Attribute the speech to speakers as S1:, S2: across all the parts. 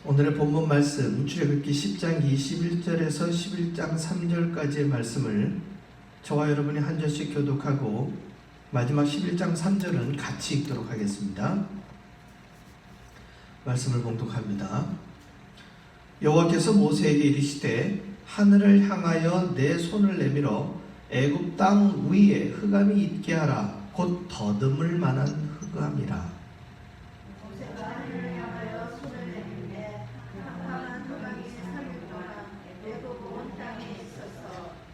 S1: 오늘의 본문 말씀 출애굽기 10장 21절에서 11장 3절까지의 말씀을 저와 여러분이 한 절씩 교독하고 마지막 11장 3절은 같이 읽도록 하겠습니다. 말씀을 봉독합니다. 여호와께서 모세에게 이르시되 하늘을 향하여 내 손을 내밀어 애굽 땅 위에 흑암이 있게 하라. 곧 더듬을 만한 흑암이라.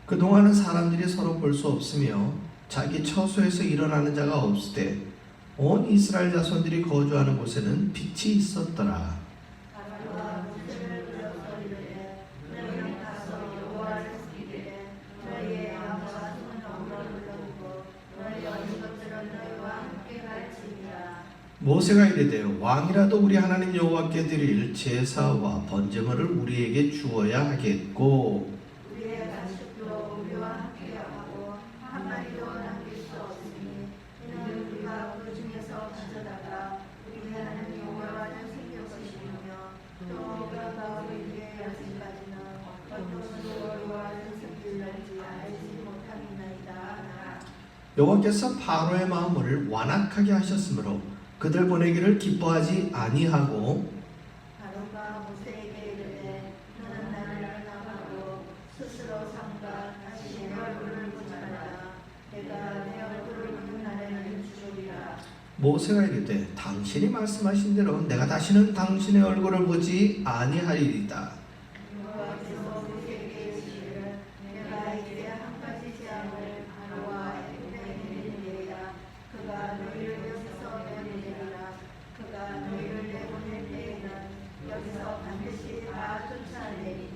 S1: 그동안은 사람들이 서로 볼 수 없으며 자기 처소에서 일어나는 자가 없으되 온 이스라엘 자손들이 거주하는 곳에는 빛이 있었더라. 모세가 이르되 왕이라도 우리 하나님 여호와께 드릴 제사와 번제물을 우리에게 주어야 하겠고 여호와께서 바로의 마음을 완악하게 하셨으므로 그들 보내기를 기뻐하지 아니하고
S2: 바로가 모세에게 이르되 너는 나를 나가고 스스로 삼가 다시 내 얼굴을 보지 말라. 내가 내 얼굴을 보는 날에는 죽으리라.
S1: 모세가 이르되 당신이 말씀하신 대로 내가 다시는 당신의 얼굴을 보지 아니하리이다.
S2: 여호와께서 모세에게 이르시기를 내가 이제 한 가지 재앙을 바로와 애굽에 내리리라. 그가 너희를 여기서 내보내리라. 그가 너희를 내보낼 때에는 여기서 반드시 다 쫓아내리니.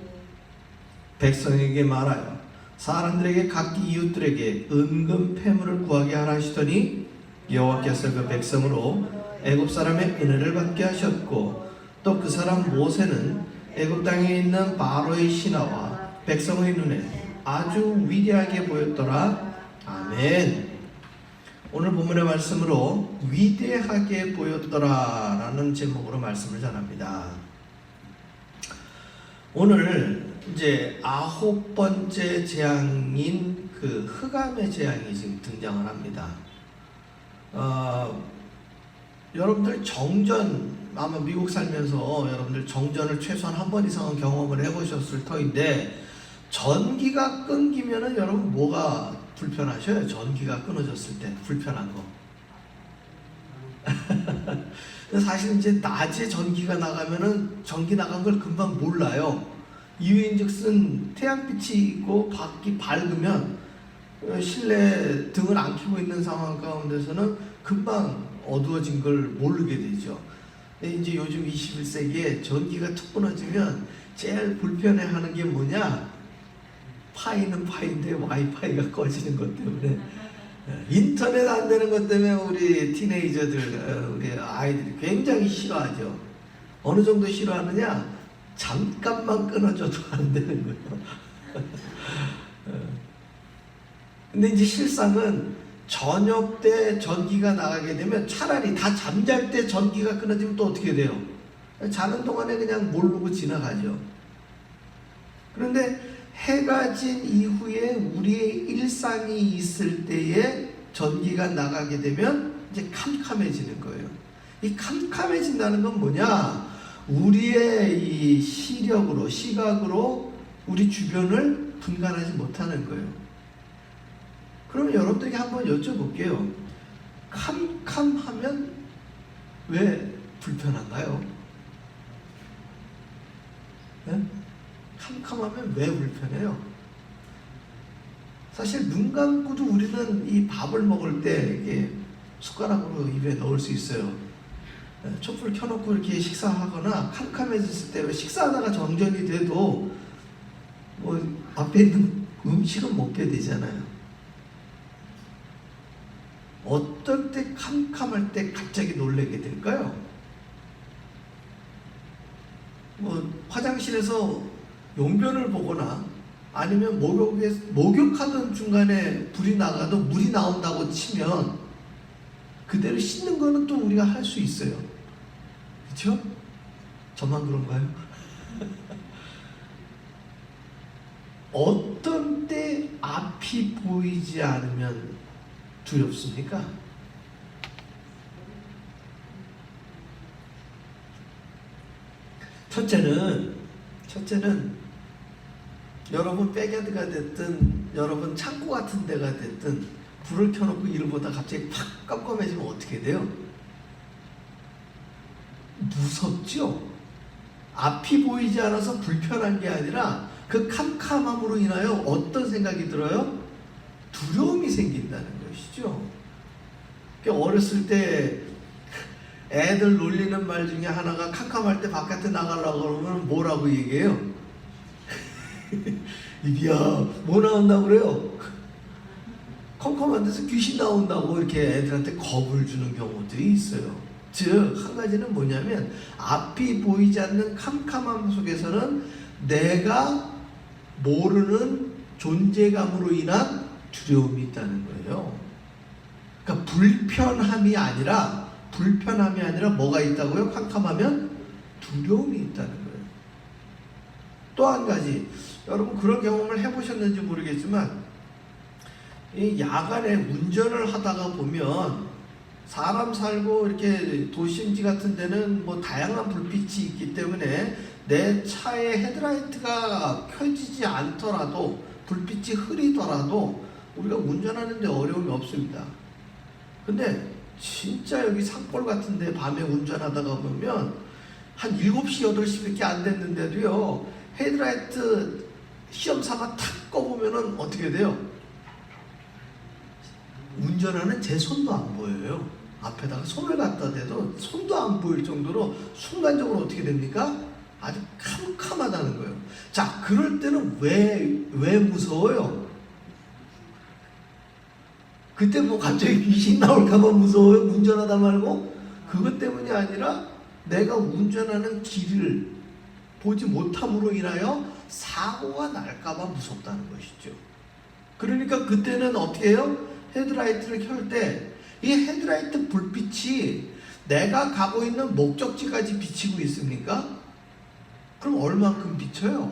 S1: 백성에게 말하여 사람들에게 각기 이웃들에게 은금 패물을 구하게 하라 하시더니 여호와께서 그 백성으로 애굽 사람의 은혜를 받게 하셨고 또 그 사람 모세는 애굽 땅에 있는 바로의 신하와 백성의 눈에 아주 위대하게 보였더라. 아멘. 오늘 본문의 말씀으로 위대하게 보였더라 라는 제목으로 말씀을 전합니다. 오늘 이제 9번째 재앙인 그 흑암의 재앙이 지금 등장을 합니다. 여러분들 정전, 아마 미국 살면서 여러분들 정전을 최소한 한 번 이상은 경험을 해보셨을 터인데 전기가 끊기면은 여러분 뭐가 불편하셔요? 전기가 끊어졌을 때 불편한 거. 사실 이제 낮에 전기가 나가면은 전기 나간 걸 금방 몰라요. 이유인즉슨 태양빛이 있고 밖이 밝으면 실내 등을 안 켜고 있는 상황 가운데서는 금방 어두워진 걸 모르게 되죠. 근데 이제 요즘 21세기에 전기가 툭 끊어지면 제일 불편해하는 게 뭐냐? 파이는 파인데 와이파이가 꺼지는 것 때문에, 인터넷 안 되는 것 때문에 우리 티네이저들, 우리 아이들이 굉장히 싫어하죠. 어느 정도 싫어하느냐? 잠깐만 끊어줘도 안 되는 거예요. 근데 이제 실상은 저녁 때 전기가 나가게 되면 차라리 다 잠잘 때 전기가 끊어지면 또 어떻게 돼요? 자는 동안에 그냥 모르고 지나가죠. 그런데 해가 진 이후에 우리의 일상이 있을 때에 전기가 나가게 되면 이제 캄캄해지는 거예요. 이 캄캄해진다는 건 뭐냐? 우리의 이 시력으로, 시각으로 우리 주변을 분간하지 못하는 거예요. 그러면 여러분들에게 한번 여쭤볼게요. 캄캄하면 왜 불편한가요? 네? 캄캄하면 왜 불편해요? 사실 눈 감고도 우리는 이 밥을 먹을 때 이게 숟가락으로 입에 넣을 수 있어요. 촛불 켜놓고 이렇게 식사하거나 캄캄해졌을 때 왜 식사하다가 정전이 돼도 뭐 앞에 있는 음식은 먹게 되잖아요. 어떨 때 캄캄할 때 갑자기 놀라게 될까요? 뭐 화장실에서 용변을 보거나 아니면 목욕하던 중간에 불이 나가도 물이 나온다고 치면 그대로 씻는 거는 또 우리가 할 수 있어요. 그렇죠? 저만 그런가요? 어떤 때 앞이 보이지 않으면 두렵습니까? 첫째는 여러분 백야드가 됐든 여러분 창고 같은 데가 됐든 불을 켜놓고 일을 보다 갑자기 팍 깜깜해지면 어떻게 돼요? 무섭죠? 앞이 보이지 않아서 불편한 게 아니라 그 캄캄함으로 인하여 어떤 생각이 들어요? 두려움이 생긴다는 것이죠. 어렸을 때 애들 놀리는 말 중에 하나가 캄캄할 때 바깥에 나가려고 그러면 뭐라고 얘기해요? 이비야, 뭐 나온다고 그래요? 컴컴한 데서 귀신 나온다고 이렇게 애들한테 겁을 주는 경우들이 있어요. 즉, 한 가지는 뭐냐면 앞이 보이지 않는 캄캄함 속에서는 내가 모르는 존재감으로 인한 두려움이 있다는 거예요. 그러니까 불편함이 아니라 뭐가 있다고요? 캄캄하면 두려움이 있다는 거예요. 또 한 가지, 여러분 그런 경험을 해보셨는지 모르겠지만 이 야간에 운전을 하다가 보면 사람 살고 이렇게 도심지 같은 데는 뭐 다양한 불빛이 있기 때문에 내 차의 헤드라이트가 켜지지 않더라도 불빛이 흐리더라도 우리가 운전하는데 어려움이 없습니다. 근데 진짜 여기 산골 같은 데 밤에 운전하다가 보면 한 7시, 8시밖에 안 됐는데도요 헤드라이트 시험 삼아 탁 꺼보면은 어떻게 돼요? 운전하는 제 손도 안 보여요. 앞에다가 손을 갖다 대도 손도 안 보일 정도로 순간적으로 어떻게 됩니까? 아주 캄캄하다는 거예요. 자, 그럴 때는 왜 무서워요? 그때 뭐 갑자기 귀신 나올까봐 무서워요? 운전하다 말고? 그것 때문이 아니라 내가 운전하는 길을 보지 못함으로 인하여 사고가 날까봐 무섭다는 것이죠. 그러니까 그때는 어떻게 해요? 헤드라이트를 켤 때 이 헤드라이트 불빛이 내가 가고 있는 목적지까지 비치고 있습니까? 그럼 얼만큼 비쳐요?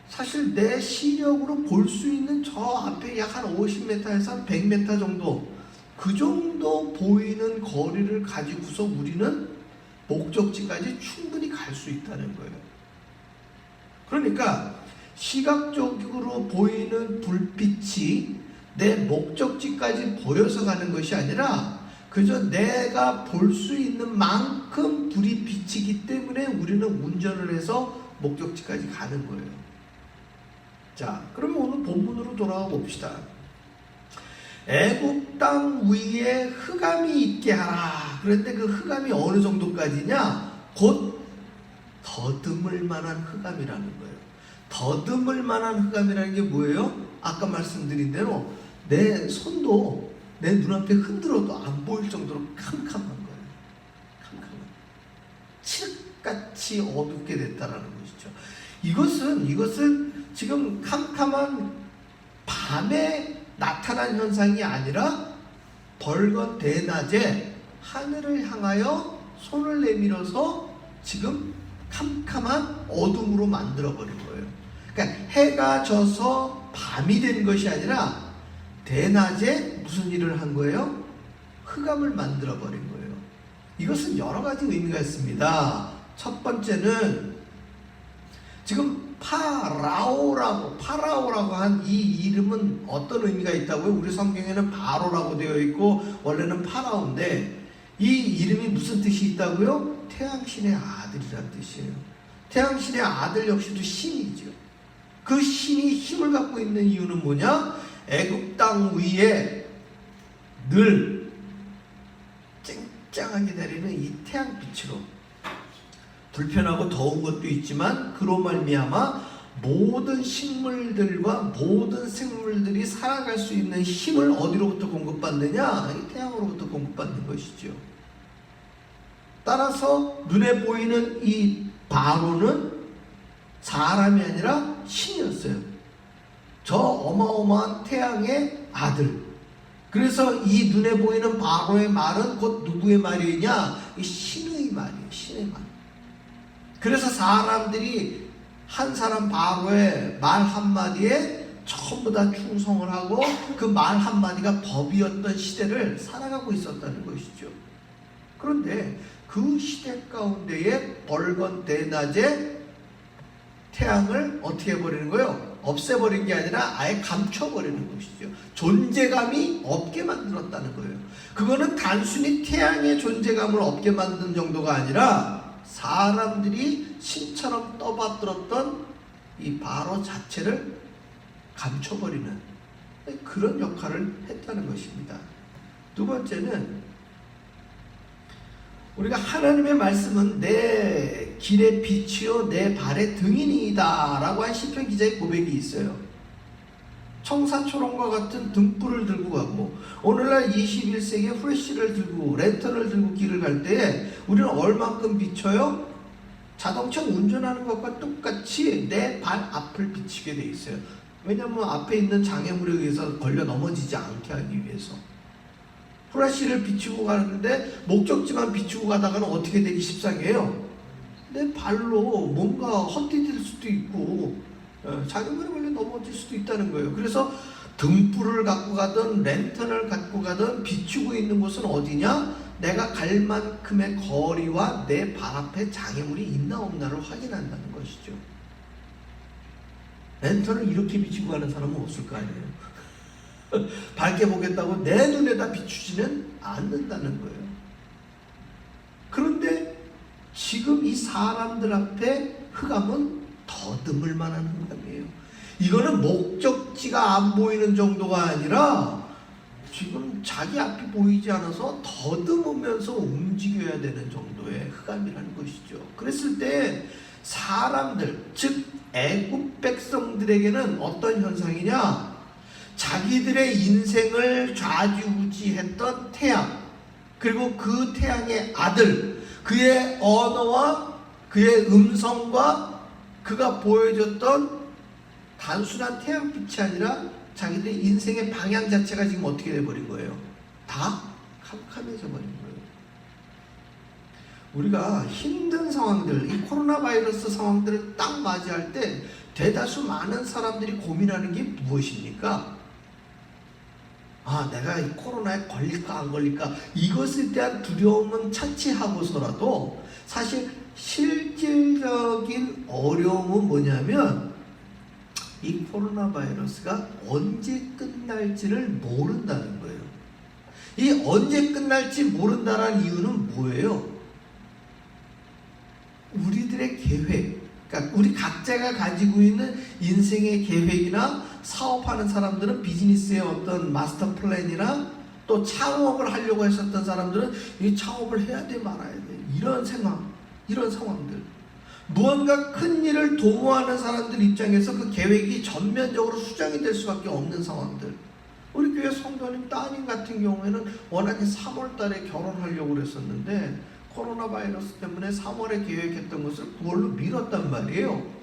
S1: 사실 내 시력으로 볼 수 있는 저 앞에 약 한 50m에서 한 100m 정도, 그 정도 보이는 거리를 가지고서 우리는 목적지까지 충분히 갈 수 있다는 거예요. 그러니까 시각적으로 보이는 불빛이 내 목적지까지 보여서 가는 것이 아니라 그저 내가 볼 수 있는 만큼 불이 비치기 때문에 우리는 운전을 해서 목적지까지 가는 거예요. 자, 그러면 오늘 본문으로 돌아가 봅시다. 애굽 땅 위에 흑암이 있게 하라. 그런데 그 흑암이 어느 정도까지냐? 곧 더듬을 만한 흑암이라는 거예요. 더듬을 만한 흑암이라는 게 뭐예요? 아까 말씀드린 대로 내 손도 내 눈앞에 흔들어도 안 보일 정도로 캄캄한 거예요. 캄캄한. 칠흑같이 어둡게 됐다라는 것이죠. 이것은 지금 캄캄한 밤에 나타난 현상이 아니라 벌건 대낮에 하늘을 향하여 손을 내밀어서 지금 캄캄한 어둠으로 만들어버린 거예요. 그러니까 해가 져서 밤이 된 것이 아니라 대낮에 무슨 일을 한 거예요? 흑암을 만들어버린 거예요. 이것은 여러 가지 의미가 있습니다. 첫 번째는 지금 파라오라고 한 이 이름은 어떤 의미가 있다고요? 우리 성경에는 바로라고 되어 있고 원래는 파라오인데 이 이름이 무슨 뜻이 있다고요? 태양신의 아들이란 뜻이에요. 태양신의 아들 역시도 신이죠. 그 신이 힘을 갖고 있는 이유는 뭐냐? 애굽 땅 위에 늘 쨍쨍하게 내리는 이 태양빛으로 불편하고 더운 것도 있지만 그로 말미암아 모든 식물들과 모든 생물들이 살아갈 수 있는 힘을 어디로부터 공급받느냐? 이 태양으로부터 공급받는 것이죠. 따라서 눈에 보이는 이 바로는 사람이 아니라 신이었어요. 저 어마어마한 태양의 아들. 그래서 이 눈에 보이는 바로의 말은 곧 누구의 말이냐? 이 신의 말이에요. 신의 말. 그래서 사람들이 한 사람 바로의 말 한마디에 전부 다 충성을 하고 그 말 한마디가 법이었던 시대를 살아가고 있었다는 것이죠. 그런데 그 시대 가운데에 벌건 대낮에 태양을 어떻게 해버리는 거예요? 없애버린 게 아니라 아예 감춰버리는 것이죠. 존재감이 없게 만들었다는 거예요. 그거는 단순히 태양의 존재감을 없게 만든 정도가 아니라 사람들이 신처럼 떠받들었던 이 바로 자체를 감춰버리는 그런 역할을 했다는 것입니다. 두 번째는 우리가 하나님의 말씀은 내 길의 빛이요 내 발의 등이니이다 라고 한 시편 기자의 고백이 있어요. 청사초롱과 같은 등불을 들고 가고 오늘날 21세기에 후레쉬를 들고 랜턴을 들고 길을 갈 때에 우리는 얼만큼 비춰요? 자동차 운전하는 것과 똑같이 내 발 앞을 비치게 돼 있어요. 왜냐하면 앞에 있는 장애물에 의해서 걸려 넘어지지 않게 하기 위해서. 후레쉬를 비추고 가는데 목적지만 비추고 가다가는 어떻게 되기 십상이에요? 내 발로 뭔가 헛디딜 수도 있고 장애물에 걸려 넘어질 수도 있다는 거예요. 그래서 등불을 갖고 가든 랜턴을 갖고 가든 비추고 있는 곳은 어디냐? 내가 갈 만큼의 거리와 내 발 앞에 장애물이 있나 없나를 확인한다는 것이죠. 랜턴을 이렇게 비추고 가는 사람은 없을 거 아니에요. 밝게 보겠다고 내 눈에다 비추지는 않는다는 거예요. 그런데 지금 이 사람들 앞에 흑암은 더듬을 만한 흑암이에요. 이거는 목적지가 안 보이는 정도가 아니라 지금 자기 앞이 보이지 않아서 더듬으면서 움직여야 되는 정도의 흑암이라는 것이죠. 그랬을 때 사람들, 즉 애굽 백성들에게는 어떤 현상이냐? 자기들의 인생을 좌지우지했던 태양, 그리고 그 태양의 아들, 그의 언어와 그의 음성과 그가 보여줬던 단순한 태양빛이 아니라 자기들의 인생의 방향 자체가 지금 어떻게 돼버린 거예요? 다 캄캄해져 버린 거예요. 우리가 힘든 상황들, 이 코로나 바이러스 상황들을 딱 맞이할 때 대다수 많은 사람들이 고민하는 게 무엇입니까? 내가 이 코로나에 걸릴까 안 걸릴까, 이것에 대한 두려움은 차치하고서라도 사실 실질적인 어려움은 뭐냐면 이 코로나 바이러스가 언제 끝날지를 모른다는 거예요. 이 언제 끝날지 모른다는 이유는 뭐예요? 우리들의 계획, 그러니까 우리 각자가 가지고 있는 인생의 계획이나 사업하는 사람들은 비즈니스의 어떤 마스터 플랜이나 또 창업을 하려고 했었던 사람들은 이 창업을 해야 돼 말아야 돼, 이런 생각, 이런 상황들, 무언가 큰 일을 도모하는 사람들 입장에서 그 계획이 전면적으로 수정이 될 수밖에 없는 상황들. 우리 교회 성도님 따님 같은 경우에는 워낙에 3월 달에 결혼하려고 그랬었는데 코로나 바이러스 때문에 3월에 계획했던 것을 9월로 미뤘단 말이에요.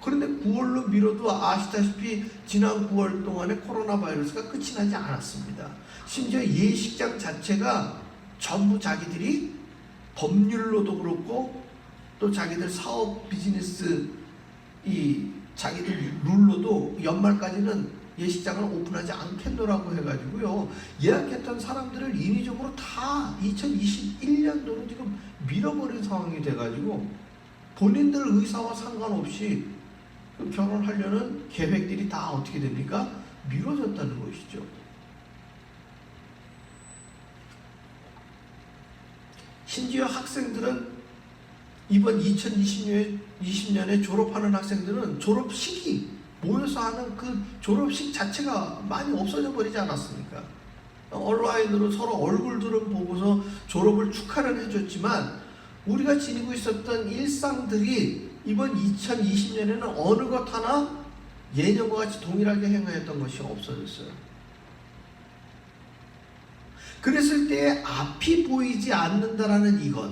S1: 그런데 9월로 미뤄도 아시다시피 지난 9월 동안에 코로나 바이러스가 끝이 나지 않았습니다. 심지어 예식장 자체가 전부 자기들이 법률로도 그렇고 또 자기들 사업 비즈니스 이 자기들 룰로도 연말까지는 예식장을 오픈하지 않겠노라고 해가지고요, 예약했던 사람들을 인위적으로 다 2021년도로 지금 밀어버린 상황이 돼가지고 본인들 의사와 상관없이 결혼하려는 계획들이 다 어떻게 됩니까? 미뤄졌다는 것이죠. 심지어 학생들은 이번 2020년에 졸업하는 학생들은 졸업식이 모여서 하는 그 졸업식 자체가 많이 없어져 버리지 않았습니까? 온라인으로 서로 얼굴들은 보고서 졸업을 축하를 해줬지만 우리가 지니고 있었던 일상들이 이번 2020년에는 어느 것 하나 예년과 같이 동일하게 행하였던 것이 없어졌어요. 그랬을 때 앞이 보이지 않는다라는 이것,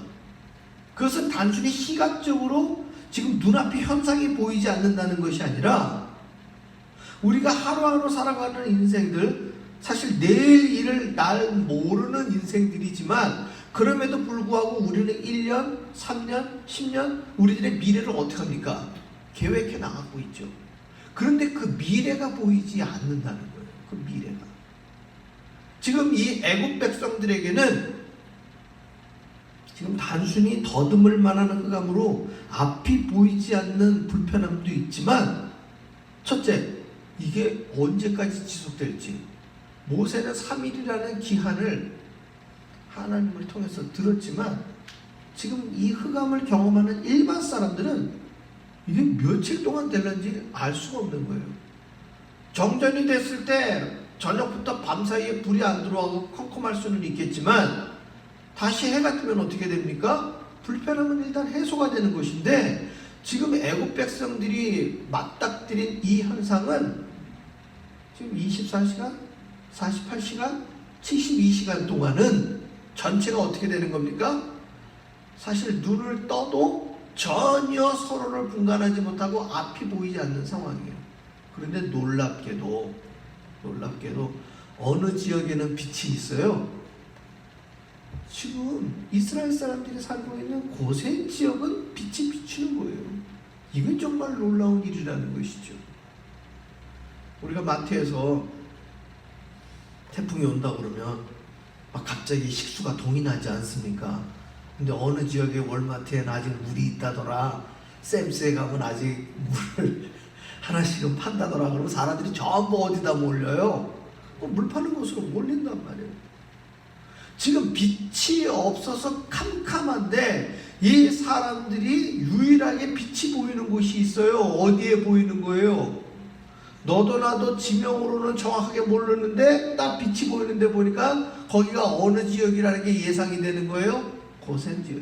S1: 그것은 단순히 시각적으로 지금 눈앞이 현상이 보이지 않는다는 것이 아니라 우리가 하루하루 살아가는 인생들, 사실 내일 일을 날 모르는 인생들이지만 그 그럼에도 불구하고 우리는 1년, 3년, 10년 우리들의 미래를 어떻게 합니까? 계획해 나가고 있죠. 그런데 그 미래가 보이지 않는다는 거예요. 그 미래가. 지금 이 애국 백성들에게는 지금 단순히 더듬을 만한 흑암으로 앞이 보이지 않는 불편함도 있지만, 첫째, 이게 언제까지 지속될지. 모세는 3일이라는 기한을 하나님을 통해서 들었지만 지금 이 흑암을 경험하는 일반 사람들은 이게 며칠 동안 될는지 알 수가 없는 거예요. 정전이 됐을 때 저녁부터 밤사이에 불이 안 들어와서 컴컴할 수는 있겠지만 다시 해가 뜨면 어떻게 됩니까? 불편함은 일단 해소가 되는 것인데, 지금 애국 백성들이 맞닥뜨린 이 현상은 지금 24시간, 48시간, 72시간 동안은 전체가 어떻게 되는 겁니까? 사실 눈을 떠도 전혀 서로를 분간하지 못하고 앞이 보이지 않는 상황이에요. 그런데 놀랍게도 어느 지역에는 빛이 있어요. 지금 이스라엘 사람들이 살고 있는 고센 지역은 빛이 비추는 거예요. 이건 정말 놀라운 일이라는 것이죠. 우리가 마트에서 태풍이 온다 그러면 막 갑자기 식수가 동이 나지 않습니까? 근데 어느 지역의 월마트에는 아직 물이 있다더라, 쌤스에 가면 아직 물을 하나씩은 판다더라. 그러면 사람들이 전부 어디다 몰려요? 물 파는 곳으로 몰린단 말이에요. 지금 빛이 없어서 캄캄한데 이 사람들이 유일하게 빛이 보이는 곳이 있어요. 어디에 보이는 거예요? 너도 나도 지명으로는 정확하게 모르는데 딱 빛이 보이는데 보니까 거기가 어느 지역이라는 게 예상이 되는 거예요? 고센 지역.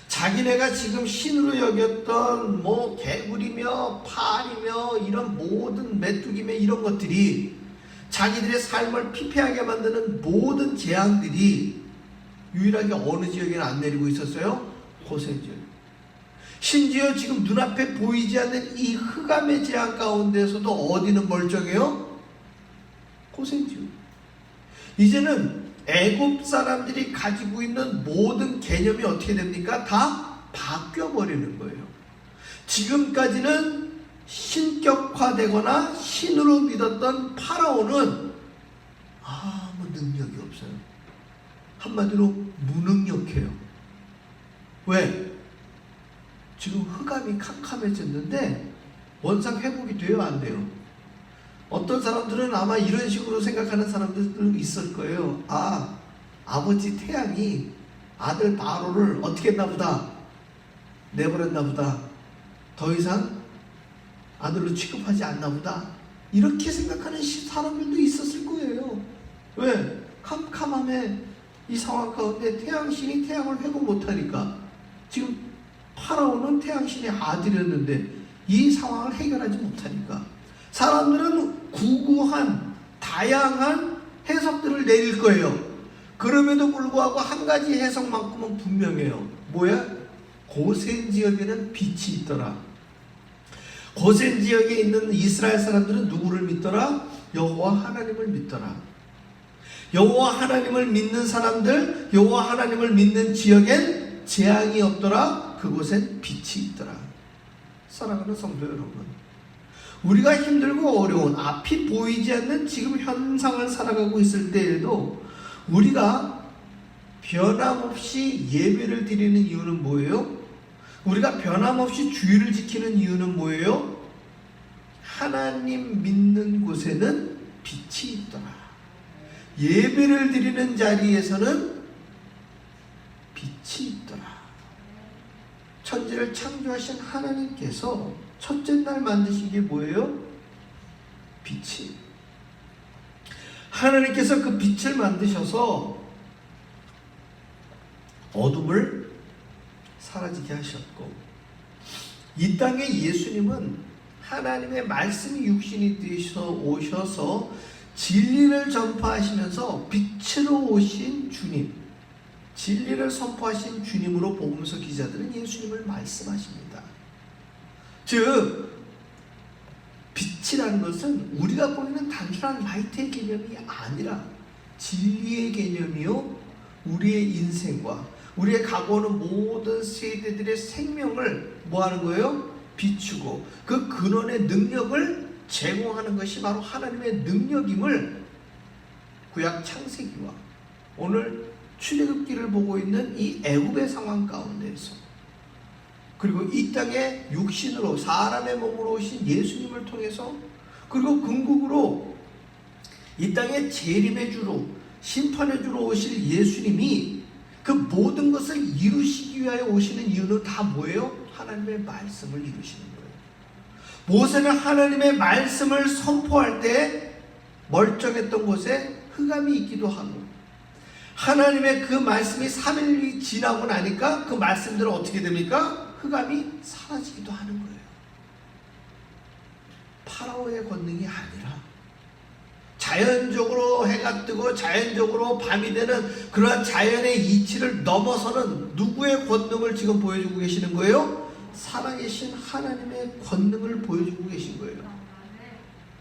S1: 자기네가 지금 신으로 여겼던 뭐 개구리며 파리며 이런 모든 메뚜기며 이런 것들이 자기들의 삶을 피폐하게 만드는 모든 재앙들이 유일하게 어느 지역에는 안 내리고 있었어요? 고센 지역. 심지어 지금 눈앞에 보이지 않는 이 흑암의 재앙 가운데서도 어디는 멀쩡해요? 고센 지역. 이제는 애굽 사람들이 가지고 있는 모든 개념이 어떻게 됩니까? 다 바뀌어버리는 거예요. 지금까지는 신격화되거나 신으로 믿었던 파라오는 아무 능력이 없어요. 한마디로 무능력해요. 왜? 지금 흑암이 캄캄해졌는데 원상 회복이 돼요, 안 돼요? 어떤 사람들은 아마 이런 식으로 생각하는 사람들도 있을 거예요. 아, 아버지 태양이 아들 바로를 어떻게 했나 보다, 내버렸나 보다, 더 이상 아들로 취급하지 않나 보다, 이렇게 생각하는 사람들도 있었을 거예요. 왜? 캄캄함에 이 상황 가운데 태양신이 태양을 회복 못하니까. 지금 파라오는 태양신의 아들이었는데 이 상황을 해결하지 못하니까 사람들은 구구한 다양한 해석들을 내릴 거예요. 그럼에도 불구하고 한 가지 해석만큼은 분명해요. 뭐야? 고센 지역에는 빛이 있더라. 고센 지역에 있는 이스라엘 사람들은 누구를 믿더라? 여호와 하나님을 믿더라. 여호와 하나님을 믿는 사람들, 여호와 하나님을 믿는 지역엔 재앙이 없더라. 그곳엔 빛이 있더라. 사랑하는 성도 여러분, 우리가 힘들고 어려운 앞이 보이지 않는 지금 현상을 살아가고 있을 때에도 우리가 변함없이 예배를 드리는 이유는 뭐예요? 우리가 변함없이 주의를 지키는 이유는 뭐예요? 하나님 믿는 곳에는 빛이 있더라. 예배를 드리는 자리에서는 빛이 있더라. 천지를 창조하신 하나님께서 첫째 날 만드신 게 뭐예요? 빛이. 하나님께서 그 빛을 만드셔서 어둠을 사라지게 하셨고, 이 땅에 예수님은 하나님의 말씀이 육신이 되셔 오셔서 진리를 전파하시면서 빛으로 오신 주님, 진리를 선포하신 주님으로 복음서 기자들은 예수님을 말씀하십니다. 즉 빛이라는 것은 우리가 보는 단순한 라이트의 개념이 아니라 진리의 개념이요, 우리의 인생과 우리의 가고는 모든 세대들의 생명을 뭐 하는 거예요? 비추고 그 근원의 능력을 제공하는 것이 바로 하나님의 능력임을 구약 창세기와 오늘 출애굽기를 보고 있는 이 애굽의 상황 가운데서 그리고 이 땅에 육신으로 사람의 몸으로 오신 예수님을 통해서 그리고 궁극으로 이 땅에 재림의 주로 심판의 주로 오실 예수님이 그 모든 것을 이루시기 위하여 오시는 이유는 다 뭐예요? 하나님의 말씀을 이루시는 거예요. 모세는 하나님의 말씀을 선포할 때 멀쩡했던 곳에 흑암이 있기도 하고 하나님의 그 말씀이 3일이 지나고 나니까 그 말씀들은 어떻게 됩니까? 흑암이 사라지기도 하는 거예요. 파라오의 권능이 아니라 자연적으로 해가 뜨고 자연적으로 밤이 되는 그러한 자연의 이치를 넘어서는 누구의 권능을 지금 보여주고 계시는 거예요? 살아계신 하나님의 권능을 보여주고 계신 거예요.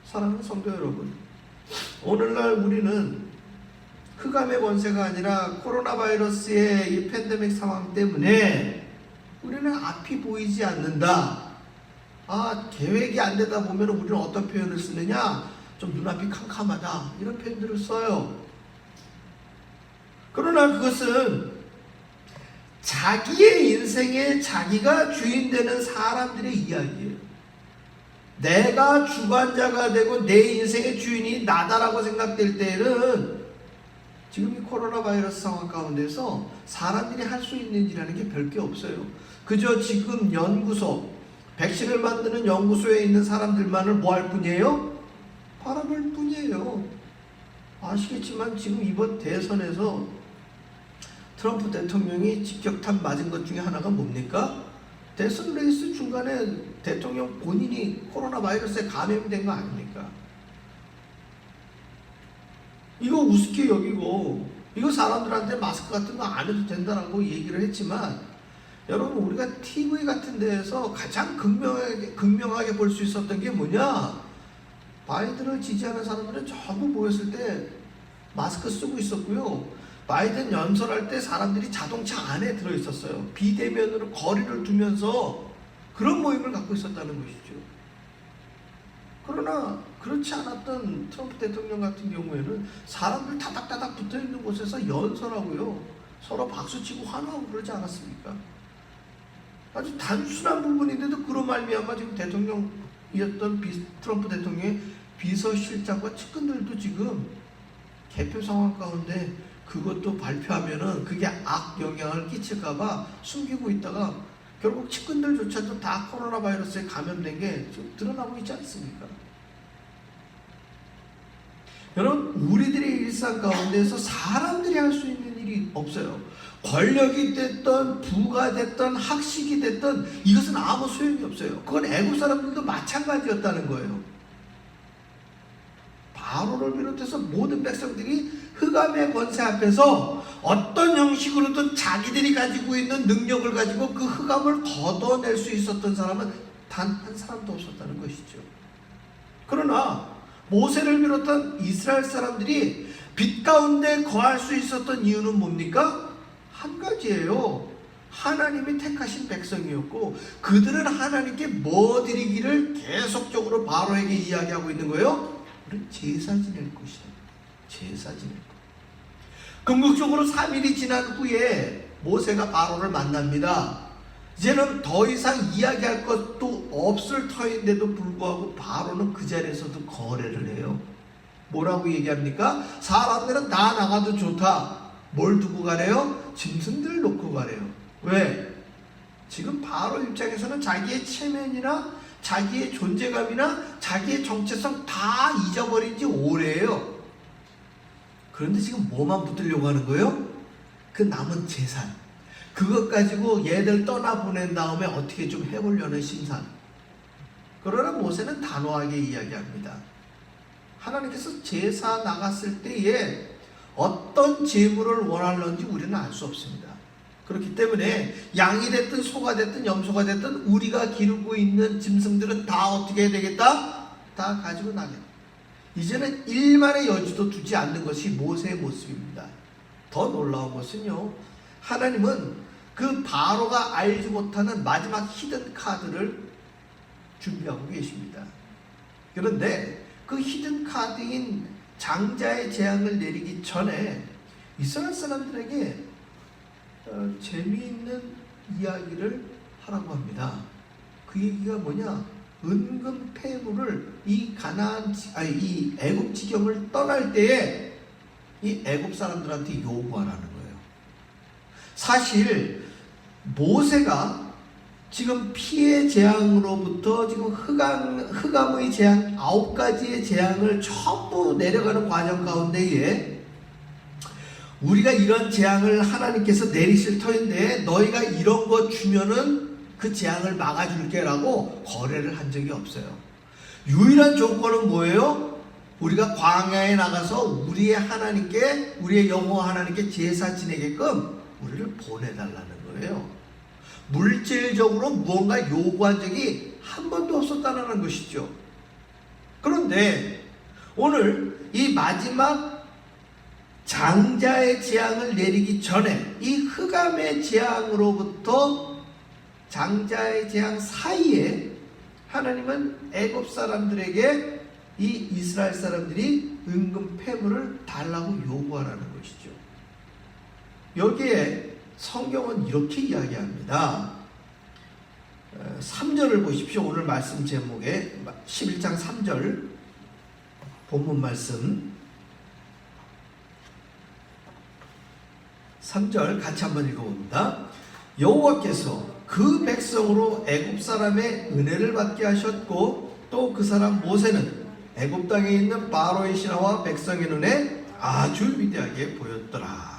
S1: 사랑하는 성도 여러분, 오늘날 우리는 흑암의 권세가 아니라 코로나 바이러스의 이 팬데믹 상황 때문에 우리는 앞이 보이지 않는다. 계획이 안 되다 보면 우리는 어떤 표현을 쓰느냐? 좀 눈앞이 캄캄하다. 이런 표현들을 써요. 그러나 그것은 자기의 인생에 자기가 주인 되는 사람들의 이야기예요. 내가 주관자가 되고 내 인생의 주인이 나다라고 생각될 때에는 지금 이 코로나 바이러스 상황 가운데서 사람들이 할 수 있는 일이라는 게 별 게 없어요. 그저 지금 연구소, 백신을 만드는 연구소에 있는 사람들만을 뭐 할 뿐이에요? 바라볼 뿐이에요. 아시겠지만 지금 이번 대선에서 트럼프 대통령이 직격탄 맞은 것 중에 하나가 뭡니까? 대선 레이스 중간에 대통령 본인이 코로나 바이러스에 감염된 거 아닙니까? 이거 우습게 여기고 이거 사람들한테 마스크 같은 거 안 해도 된다라고 얘기를 했지만 여러분 우리가 TV 같은 데에서 가장 극명하게 볼 수 있었던 게 뭐냐? 바이든을 지지하는 사람들은 전부 모였을 때 마스크 쓰고 있었고요. 바이든 연설할 때 사람들이 자동차 안에 들어있었어요. 비대면으로 거리를 두면서 그런 모임을 갖고 있었다는 것이죠. 그러나 그렇지 않았던 트럼프 대통령 같은 경우에는 사람들 다닥다닥 붙어있는 곳에서 연설하고요. 서로 박수치고 환호하고 그러지 않았습니까? 아주 단순한 부분인데도 그로 말미암아 지금 대통령이었던 트럼프 대통령의 비서실장과 측근들도 지금 개표 상황 가운데 그것도 발표하면은 그게 악 영향을 끼칠까봐 숨기고 있다가 결국 측근들조차도 다 코로나 바이러스에 감염된 게 좀 드러나고 있지 않습니까? 여러분 우리들의 일상 가운데서 사람들이 할 수 있는 일이 없어요. 권력이 됐던 부가 됐던 학식이 됐던 이것은 아무 소용이 없어요. 그건 애국 사람들도 마찬가지였다는 거예요. 바로를 비롯해서 모든 백성들이 흑암의 권세 앞에서 어떤 형식으로든 자기들이 가지고 있는 능력을 가지고 그 흑암을 걷어낼 수 있었던 사람은 단 한 사람도 없었다는 것이죠. 그러나 모세를 비롯한 이스라엘 사람들이 빛 가운데 거할 수 있었던 이유는 뭡니까? 한 가지예요. 하나님이 택하신 백성이었고 그들은 하나님께 뭐 드리기를 계속적으로 바로에게 이야기하고 있는 거예요? 우리는 제사 지낼 것이다. 제사 지낼 것. 궁극적으로 3일이 지난 후에 모세가 바로를 만납니다. 이제는 더 이상 이야기할 것도 없을 터인데도 불구하고 바로는 그 자리에서도 거래를 해요. 뭐라고 얘기합니까? 사람들은 다 나가도 좋다. 뭘 두고 가래요? 짐승들을 놓고 가래요. 왜? 지금 바로 입장에서는 자기의 체면이나 자기의 존재감이나 자기의 정체성 다 잊어버린 지 오래예요. 그런데 지금 뭐만 붙들려고 하는 거예요? 그 남은 재산. 그것 가지고 얘들 떠나보낸 다음에 어떻게 좀 해보려는 심산. 그러나 모세는 단호하게 이야기합니다. 하나님께서 제사 나갔을 때에 어떤 제물을 원하는지 우리는 알 수 없습니다. 그렇기 때문에 양이 됐든 소가 됐든 염소가 됐든 우리가 기르고 있는 짐승들은 다 어떻게 해야 되겠다? 다 가지고 나겠다. 이제는 일만의 여지도 두지 않는 것이 모세의 모습입니다. 더 놀라운 것은요, 하나님은 그 바로가 알지 못하는 마지막 히든 카드를 준비하고 계십니다. 그런데 그 히든 카드인 장자의 재앙을 내리기 전에 이스라엘 사람들에게 재미있는 이야기를 하라고 합니다. 그 얘기가 뭐냐? 은근 폐물을 이 애굽 지경을 떠날 때에 이 애굽 사람들한테 요구하라는 거예요. 사실 모세가 지금 피의 재앙으로부터 지금 흑암의 재앙 9가지의 재앙을 전부 내려가는 과정 가운데에 우리가 이런 재앙을 하나님께서 내리실 터인데 너희가 이런 거 주면은 그 재앙을 막아줄게 라고 거래를 한 적이 없어요. 유일한 조건은 뭐예요? 우리가 광야에 나가서 우리의 하나님께, 우리의 여호와 하나님께 제사 지내게끔 우리를 보내달라는 거예요. 물질적으로 무언가 요구한 적이 한 번도 없었다는 것이죠. 그런데 오늘 이 마지막 장자의 재앙을 내리기 전에 이 흑암의 재앙으로부터 장자의 재앙 사이에 하나님은 애굽 사람들에게 이 이스라엘 사람들이 은근 폐물을 달라고 요구하라는 것이죠. 여기에 성경은 이렇게 이야기합니다. 3절을 보십시오. 오늘 말씀 제목에 11장 3절 본문 말씀 3절 같이 한번 읽어봅니다. 여호와께서 그 백성으로 애굽 사람의 은혜를 받게 하셨고 또 그 사람 모세는 애굽 땅에 있는 바로의 신하와 백성의 눈에 아주 위대하게 보였더라.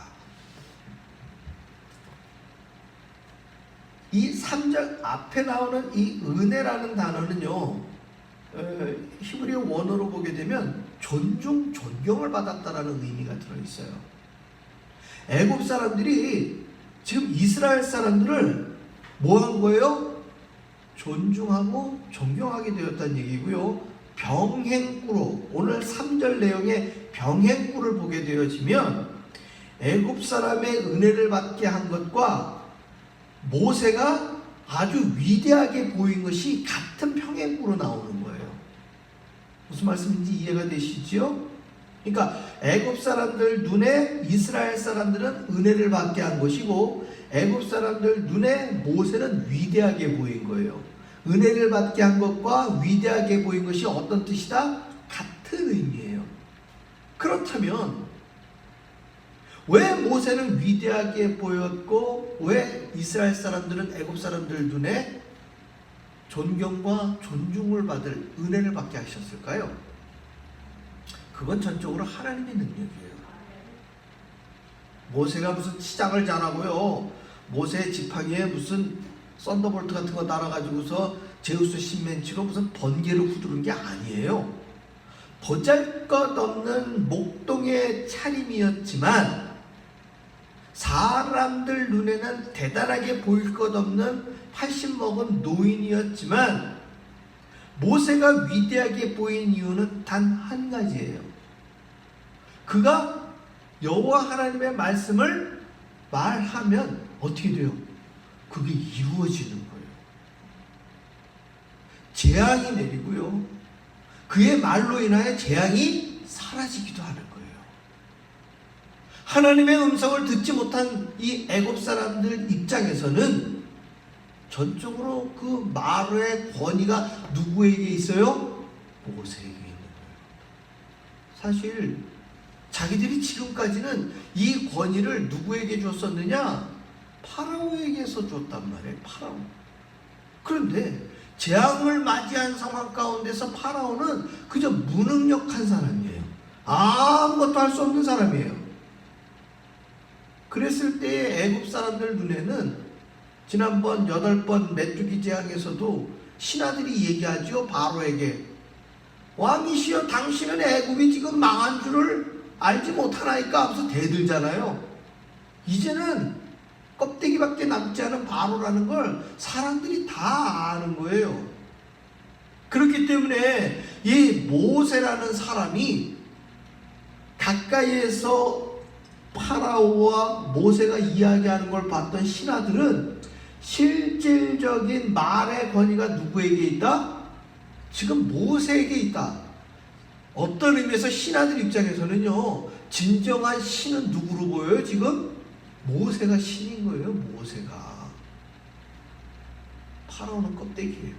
S1: 이 3절 앞에 나오는 이 은혜라는 단어는요, 히브리어 원어로 보게 되면 존중, 존경을 받았다라는 의미가 들어있어요. 애굽 사람들이 지금 이스라엘 사람들을 뭐 한 거예요? 존중하고 존경하게 되었다는 얘기고요. 병행구로, 오늘 3절 내용의 병행구를 보게 되어지면 애굽 사람의 은혜를 받게 한 것과 모세가 아주 위대하게 보인 것이 같은 평행구로 나오는 거예요. 무슨 말씀인지 이해가 되시죠? 그러니까 애굽 사람들 눈에 이스라엘 사람들은 은혜를 받게 한 것이고 애굽 사람들 눈에 모세는 위대하게 보인 거예요. 은혜를 받게 한 것과 위대하게 보인 것이 어떤 뜻이다? 같은 의미예요. 그렇다면 왜 모세는 위대하게 보였고 왜 이스라엘 사람들은 애굽 사람들 눈에 존경과 존중을 받을 은혜를 받게 하셨을까요? 그건 전적으로 하나님의 능력이에요. 모세가 무슨 치장을 잘하고요, 모세의 지팡이에 무슨 썬더볼트 같은 거 달아가지고서 제우스 신멘치로 무슨 번개를 후두른 게 아니에요. 보잘것없는 목동의 차림이었지만 사람들 눈에는 대단하게 보일 것 없는 80 먹은 노인이었지만 모세가 위대하게 보인 이유는 단 한 가지예요. 그가 여호와 하나님의 말씀을 말하면 어떻게 돼요? 그게 이루어지는 거예요. 재앙이 내리고요, 그의 말로 인하여 재앙이 사라지기도 하는 거예요. 하나님의 음성을 듣지 못한 이 애굽 사람들 입장에서는 전적으로 그 말의 권위가 누구에게 있어요? 모세에게 있는 거예요. 사실 자기들이 지금까지는 이 권위를 누구에게 줬었느냐? 파라오에게서 줬단 말이에요. 파라오. 그런데 재앙을 맞이한 상황 가운데서 파라오는 그저 무능력한 사람이에요. 아무것도 할 수 없는 사람이에요. 그랬을 때의 애굽 사람들 눈에는 지난번 8번 메뚜기 재앙에서도 신하들이 얘기하죠. 바로에게, 왕이시여 당신은 애굽이 지금 망한 줄을 알지 못하나이까 하면서 대들잖아요. 이제는 껍데기밖에 남지 않은 바로라는 걸 사람들이 다 아는 거예요. 그렇기 때문에 이 모세라는 사람이 가까이에서 파라오와 모세가 이야기하는 걸 봤던 신하들은 실질적인 말의 권위가 누구에게 있다? 지금 모세에게 있다. 어떤 의미에서 신하들 입장에서는요, 진정한 신은 누구로 보여요? 지금 모세가 신인 거예요. 모세가. 파라오는 껍데기예요.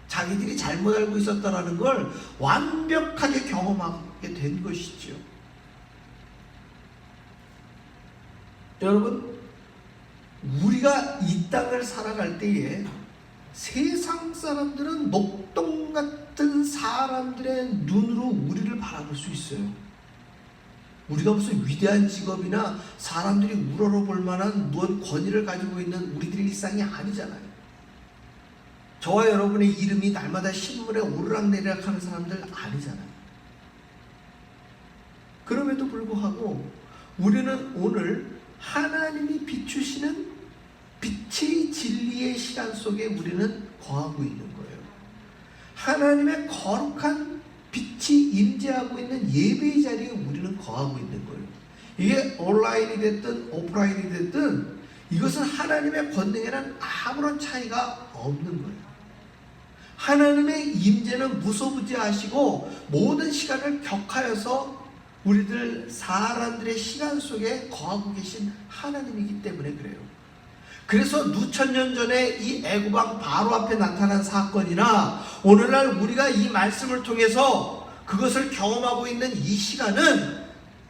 S1: 자기들이 잘못 알고 있었다라는 걸 완벽하게 경험하게 된 것이죠. 여러분, 우리가 이 땅을 살아갈 때에 세상 사람들은 목동 같은 사람들의 눈으로 우리를 바라볼 수 있어요. 우리가 무슨 위대한 직업이나 사람들이 우러러볼 만한 무언 권위를 가지고 있는 우리들의 일상이 아니잖아요. 저와 여러분의 이름이 날마다 신문에 오르락내리락 하는 사람들 아니잖아요. 그럼에도 불구하고 우리는 오늘 하나님이 비추시는 빛의 진리의 시간 속에 우리는 거하고 있는 거예요. 하나님의 거룩한 빛이 임재하고 있는 예배의 자리에 우리는 거하고 있는 거예요. 이게 온라인이 됐든 오프라인이 됐든 이것은 하나님의 권능에는 아무런 차이가 없는 거예요. 하나님의 임재는 무소부지하시고 모든 시간을 격하여서 우리들 사람들의 시간 속에 거하고 계신 하나님이기 때문에 그래요. 그래서 누천년 전에 이 애굽왕 바로 앞에 나타난 사건이나 오늘날 우리가 이 말씀을 통해서 그것을 경험하고 있는 이 시간은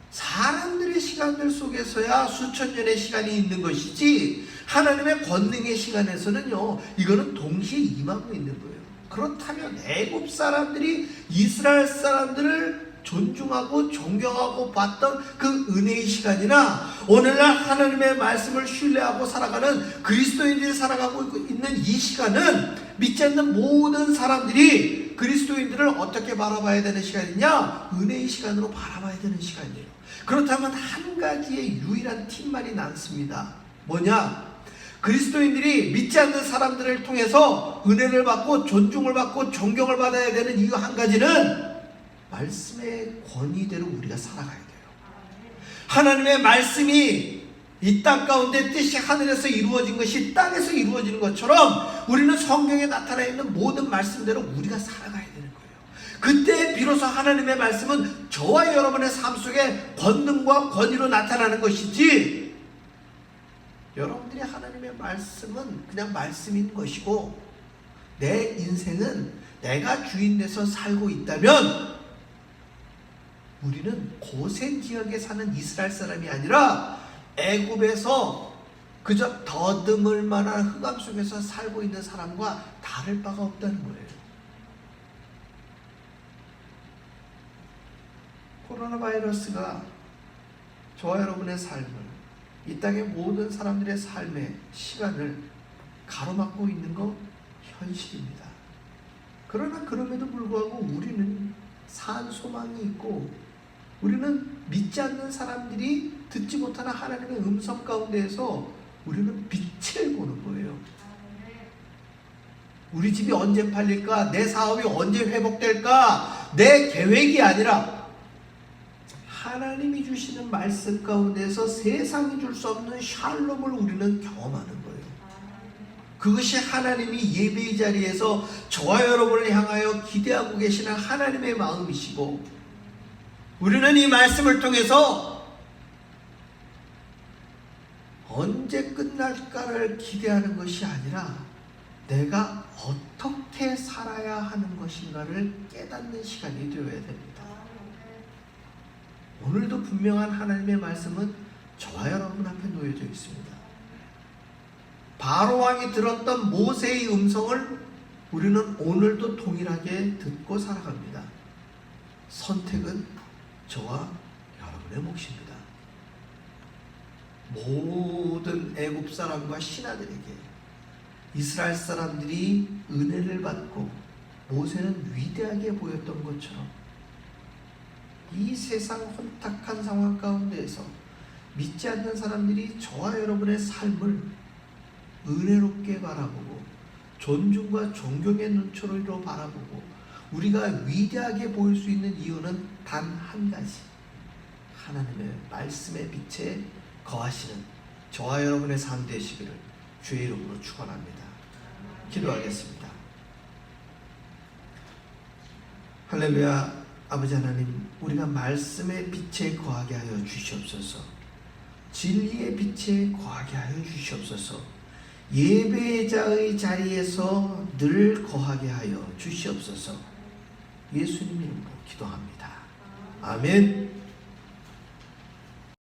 S1: 사람들의 시간들 속에서야 수천 년의 시간이 있는 것이지 하나님의 권능의 시간에서는요, 이거는 동시에 임하고 있는 거예요. 그렇다면 애굽 사람들이 이스라엘 사람들을 존중하고 존경하고 봤던 그 은혜의 시간이나 오늘날 하나님의 말씀을 신뢰하고 살아가는 그리스도인들이 살아가고 있는 이 시간은 믿지 않는 모든 사람들이 그리스도인들을 어떻게 바라봐야 되는 시간이냐? 은혜의 시간으로 바라봐야 되는 시간이에요. 그렇다면 한 가지의 유일한 팁만이 남습니다. 뭐냐? 그리스도인들이 믿지 않는 사람들을 통해서 은혜를 받고 존중을 받고 존경을 받아야 되는 이유 한 가지는 말씀의 권위대로 우리가 살아가야 돼요. 하나님의 말씀이 이 땅 가운데 뜻이 하늘에서 이루어진 것이 땅에서 이루어지는 것처럼 우리는 성경에 나타나 있는 모든 말씀대로 우리가 살아가야 되는 거예요. 그때 비로소 하나님의 말씀은 저와 여러분의 삶 속에 권능과 권위로 나타나는 것이지, 여러분들이 하나님의 말씀은 그냥 말씀인 것이고 내 인생은 내가 주인 돼서 살고 있다면 우리는 고센 지역에 사는 이스라엘 사람이 아니라 애굽에서 그저 더듬을 만한 흑암 속에서 살고 있는 사람과 다를 바가 없다는 거예요. 코로나 바이러스가 저와 여러분의 삶을, 이 땅의 모든 사람들의 삶의 시간을 가로막고 있는 거 현실입니다. 그러나 그럼에도 불구하고 우리는 산 소망이 있고 우리는 믿지 않는 사람들이 듣지 못하는 하나님의 음성 가운데에서 우리는 빛을 보는 거예요. 우리 집이 언제 팔릴까? 내 사업이 언제 회복될까? 내 계획이 아니라 하나님이 주시는 말씀 가운데서 세상이 줄 수 없는 샬롬을 우리는 경험하는 거예요. 그것이 하나님이 예배의 자리에서 저와 여러분을 향하여 기대하고 계시는 하나님의 마음이시고, 우리는 이 말씀을 통해서 언제 끝날까를 기대하는 것이 아니라 내가 어떻게 살아야 하는 것인가를 깨닫는 시간이 되어야 됩니다. 오늘도 분명한 하나님의 말씀은 저와 여러분 앞에 놓여져 있습니다. 바로 왕이 들었던 모세의 음성을 우리는 오늘도 동일하게 듣고 살아갑니다. 선택은 저와 여러분의 몫입니다. 모든 애굽 사람과 신하들에게 이스라엘 사람들이 은혜를 받고 모세는 위대하게 보였던 것처럼 이 세상 혼탁한 상황 가운데에서 믿지 않는 사람들이 저와 여러분의 삶을 은혜롭게 바라보고 존중과 존경의 눈초리로 바라보고 우리가 위대하게 보일 수 있는 이유는 단 한 가지, 하나님의 말씀의 빛에 거하시는 저와 여러분의 삶 되시기를 주의 이름으로 축원합니다. 기도하겠습니다. 할렐루야. 아버지 하나님, 우리가 말씀의 빛에 거하게 하여 주시옵소서. 진리의 빛에 거하게 하여 주시옵소서. 예배자의 자리에서 늘 거하게 하여 주시옵소서. 예수님 이름으로 기도합니다. 아멘.